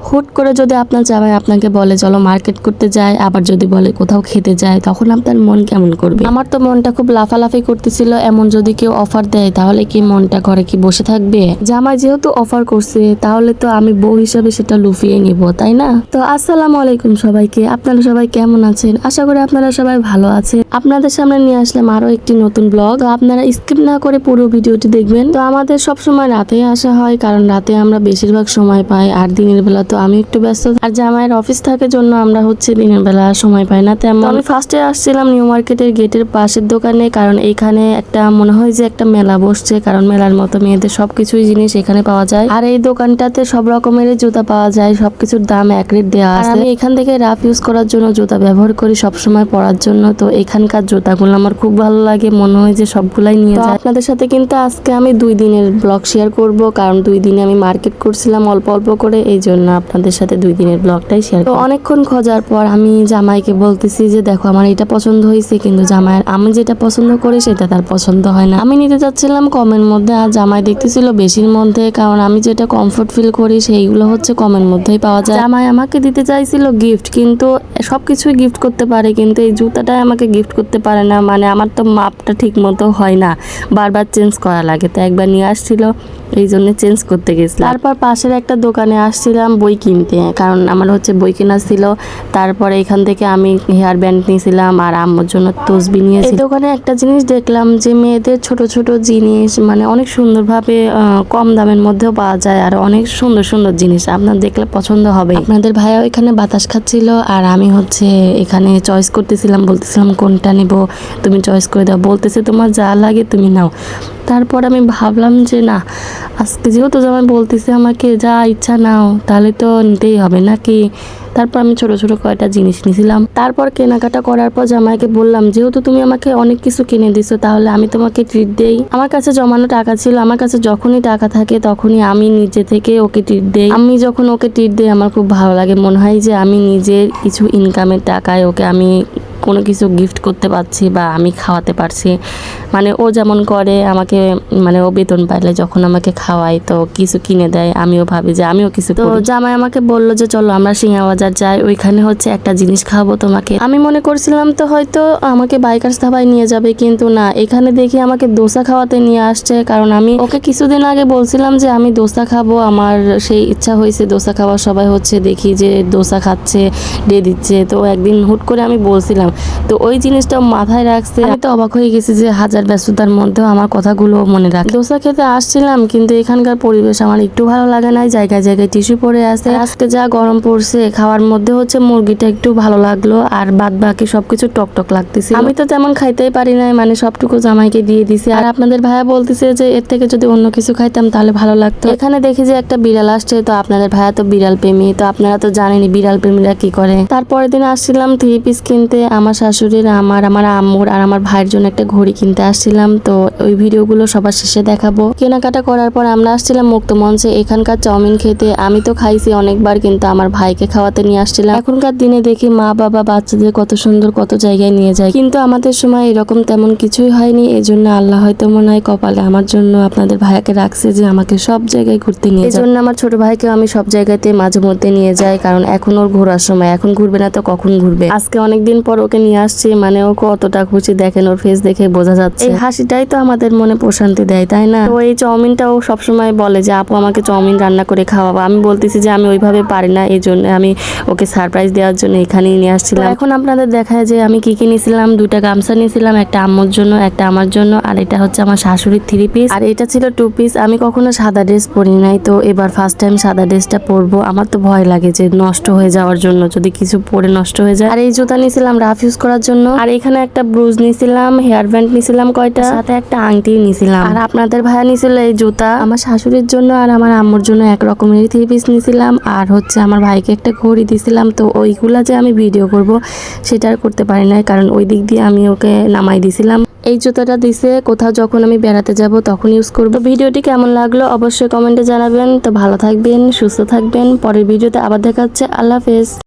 হুট করে যদি আপনার জামাই আপনাকে বলে চলো মার্কেট করতে যাই, আবার যদি বলে কোথাও খেতে যায়, তখন আপনার মন কেমন করবে? আমার তো মনটা খুব লাফালাফি করতেছিল। এমন যদি কেউ অফার দেয় তাহলে কি মনটা ঘরে কি বসে থাকবে? জামাই যেহেতু অফার করছে তাহলে তো আমি বউ হিসাবে সেটা লুফিয়ে নিব, তাই না? তো আসসালামু আলাইকুম সবাইকে। আপনারা সবাই কেমন আছেন? আশা করি আপনারা সবাই ভালো আছেন। আপনাদের সামনে নিয়ে আসলাম আরো একটি নতুন ব্লগ। তো আপনারা স্কিপ না করে পুরো ভিডিওটি দেখবেন। তো আমাদের সব সময় রাতেই আসা হয়, কারণ রাতে আমরা বেশিরভাগ সময় পাই, আর দিনের বেলা তো আমি একটু ব্যস্ত, আর জামাইয়ের অফিস থাকে জন্য আমরা হচ্ছে দিনের বেলা সময় পাই না। তেমন আমি ফার্স্টে আসছিলাম নিউ মার্কেটের গেটের পাশের দোকানে, কারণ এইখানে একটা মনে হয় যে একটা মেলা বসছে, কারণ মেলার মতো মেয়েদের সবকিছুই জিনিস এখানে পাওয়া যায়। আর এই দোকানটাতে সব রকমের জুতা পাওয়া যায়, সবকিছুর দাম এক রেট দেওয়া আছে। আমি এখান থেকে রাফ ইউজ করার জন্য জুতা ব্যবহার করি সবসময় পরার জন্য। তো এখানকার জুতাগুলো আমার খুব ভালো লাগে, মনে হয় যে সবগুলাই নিয়ে যায়। আপনাদের সাথে কিন্তু আজকে আমি 2 দিনের ব্লগ শেয়ার করব, কারণ 2 দিনে আমি মার্কেট করছিলাম অল্প অল্প করে, এই জন্য আপনাদের সাথে 2 দিনের ব্লগটাই শেয়ার করব। তো অনেকক্ষণ খোঁজার পর আমি জামাইকে বলতেছি যে দেখো আমার এটা পছন্দ হয়েছে, কিন্তু জামাইয়ের আমি যেটা পছন্দ করি সেটা তার পছন্দ হয় না। আমি নিতে চাচ্ছিলাম কমের মধ্যে, আর জামাই দেখতেছিল বেশির মধ্যে, কারণ আমি যেটা কমফোর্ট ফিল করি সেইগুলো হচ্ছে কমের মধ্যেই পাওয়া যায়। জামাই আমাকে দিতে চাইছিল গিফট, কিন্তু সবকিছুই গিফট করতে পারে, কিন্তু এই জুতাটাই আমাকে গিফট করতে পারে না। মানে আমার তো মাপটা ঠিক মতো হয় না, বারবার চেঞ্জ করা লাগে। তো একবার নিয়ে আসছিল, এই জন্য চেঞ্জ করতে গেছিলাম। তারপর পাশের একটা দোকানে আসছিলাম বই কিনতে, কারণ আমার হচ্ছে বই কেনা ছিল। তারপরে এখান থেকে আমি হেয়ার ব্যান্ড নিয়েছিলাম আর আম্মুর জন্য তসবি নিয়েছি। এই দোকানে একটা জিনিস দেখলাম যে মেয়েদের ছোট ছোট জিনিস মানে অনেক সুন্দরভাবে কম দামের মধ্যেও পাওয়া যায়, আর অনেক সুন্দর সুন্দর জিনিস আপনার দেখলে পছন্দ হবে। আপনাদের ভাইয়াও এখানে বাতাস খাচ্ছিল, আর আমি হচ্ছে এখানে চয়েস করতেছিলাম, বলতেছিলাম কোনটা নিব, তুমি চয়েস করে দাও। বলতেছে তোমার যা লাগে তুমি নাও। তারপর আমি ভাবলাম যে না, আজকে যেহেতু জামাই বলতেছে আমাকে যা ইচ্ছা নাও, তাহলে তো নিতেই হবে নাকি। তারপর আমি ছোট ছোট কয়টা জিনিস নিয়েছিলাম। তারপর কেনাকাটা করার পর জামাইকে বললাম যেহেতু তুমি আমাকে অনেক কিছু কিনে দিছো, তাহলে আমি তোমাকে ট্রিট দেই। আমার কাছে জমানো টাকা ছিল, আমার কাছে যখনই টাকা থাকে তখনই আমি নিজে থেকে ওকে ট্রিট দেই। আমি যখন ওকে ট্রিট দেই আমার খুব ভালো লাগে, মনে হয় যে আমি নিজের কিছু ইনকামের টাকায় ওকে আমি কোনো কিছু গিফট করতে পারছি বা আমি খাওয়াতে পারছি। মানে ও যেমন করে আমাকে, মানে ও বেতন পাইলে যখন আমাকে খাওয়ায় তো কিছু কিনে দেয়, আমিও ভাবি যে আমিও কিছু। তো জামাই আমাকে বললো যে চলো আমরা সিঙ্গা বাজার যাই, ওইখানে হচ্ছে একটা জিনিস খাবো তোমাকে। আমি মনে করছিলাম তো হয়তো আমাকে বাইকার্স ধাবায় নিয়ে যাবে, কিন্তু না, এখানে দেখি আমাকে দোসা খাওয়াতে নিয়ে আসছে। কারণ আমি ওকে কিছুদিন আগে বলছিলাম যে আমি দোসা খাবো, আমার সেই ইচ্ছা হয়েছে দোসা খাওয়া। সবাই হচ্ছে দেখি যে দোসা খাচ্ছে, দিয়ে দিচ্ছে। তো একদিন হুট করে আমি বলছিলাম, তো ওই জিনিসটা মাথায় রাখছে। আমি তো অবাক হয়ে গেছি যে হাজার ব্যস্ততার মধ্যেও আমার কথাগুলো মনে রাখে। দোসা খেতে আসছিলাম, কিন্তু এখানকার পরিবেশ আমার একটু ভালো লাগে নাই, জায়গায় জায়গায় টিস্যু পড়ে আছে। আজকে যা গরম পড়ছে, খাওয়ার মধ্যে হচ্ছে মুরগিটা একটু ভালো লাগলো, আর বাদ বাকি সবকিছু টকটক লাগতেছে। আমি তো তেমন খাইতেই পারি নাই, মানে সবটুকু জামাইকে দিয়ে দিছি। আর আপনাদের ভাইয়া বলতেছে যে এর থেকে যদি অন্য কিছু খাইতাম তাহলে ভালো লাগতো। এখানে দেখি যে একটা বিড়াল আসছে, তো আপনাদের ভাইয়া তো বিড়াল প্রেমী, তো আপনারা তো জানেনই বিড়াল প্রেমীরা কি করে। তারপরের দিন আসছিলাম 3 পিস কিনতে, আমার শাশুড়ির, আমার আম্মুর আর আমার ভাইয়ের জন্য একটা ঘড়ি কিনতে আসছিলাম। তো ওই ভিডিওগুলো সবার শেষে দেখাবো। কেনাকাটা করার পর আমরা আসছিলাম মুক্ত মঞ্চে এখানকার চাউমিন খেতে। আমি তো খাইছি অনেকবার, কিন্তু আমার ভাইকে খাওয়াতে নিয়ে আসছিলাম। এখনকার দিনে দেখি মা বাবা বাচ্চাদের কত সুন্দর কত জায়গায় নিয়ে যায়, কিন্তু আমাদের সময় এরকম তেমন কিছুই হয়নি। এজন্য আল্লাহ হয়তো মনে হয় কপালে আমার জন্য আপনাদের ভাইয়াকে রাখছে যে আমাকে সব জায়গায় ঘুরতে নিয়ে যায়। এজন্য আমার ছোট ভাইকে আমি সব জায়গাতে মাঝে মধ্যে নিয়ে যাই, কারণ এখন ওর ঘোরার সময়, এখন ঘুরবে না তো কখন ঘুরবে। আজকে অনেকদিন পর ওকে নিয়ে আসছি, মানে ও কতটা খুশি দেখেন, ওর ফেস দেখে বোঝা যাচ্ছে। এই হাসিটাই তো আমাদের মনে প্রশান্তি দেয়, তাই না? তো এই চাউমিনটাও সবসময় বলে যে আপু আমাকে চাউমিন রান্না করে খাওয়াবো। আমি বলতেছি যে আমি ওইভাবে পারি না, এই জন্য আমি ওকে সারপ্রাইজ দেওয়ার জন্য এখানেই নিয়ে আসছিলাম। এখন আপনাদের দেখায় যে আমি কি নিয়েছিলাম। 2টা গামছা নিয়েছিলাম, একটা আম্মুর জন্য একটা আমার জন্য, আর এটা হচ্ছে আমার শাশুড়ির 3 পিস, আর এটা ছিল 2 পিস। আমি কখনো সাদা ড্রেস পরি নাই, তো এবার ফার্স্ট টাইম সাদা ড্রেসটা পরবো। আমার তো ভয় লাগে যে নষ্ট হয়ে যাওয়ার জন্য, যদি কিছু পরে নষ্ট হয়ে যায়। আর এই জুতা নিয়েছিলাম রাফ ইউজ করার জন্য, আর এখানে একটা ব্রুজ নিয়েছিলাম, হেয়ার ব্যান্ড নিয়েছিলাম কয়টা, সাথে একটা আংটি নিয়েছিলাম। আর আপনাদের ভাইয়া নিয়েছিল এই জুতা আমার শাশুড়ির জন্য, আর আমার আম্মুর জন্য এক রকমের 3 পিস নিয়েছিলাম, আর হচ্ছে আমার ভাইকে একটা ঘড়ি দিয়েছিলাম। তো ওইগুলা যে আমি ভিডিও করব সেটা আর করতে পারি নাই, কারণ ওই দিক দিয়ে আমি ওকে নামাই দিয়েছিলাম। এই জুতাটা দিছে কোথাও যখন আমি বেড়াতে যাব তখন ইউজ করব। ভিডিওটি কেমন লাগলো অবশ্যই কমেন্টে জানাবেন। তো ভালো থাকবেন, সুস্থ থাকবেন, পরের ভিডিওতে আবার দেখা হচ্ছে। আল্লাহ হাফেজ।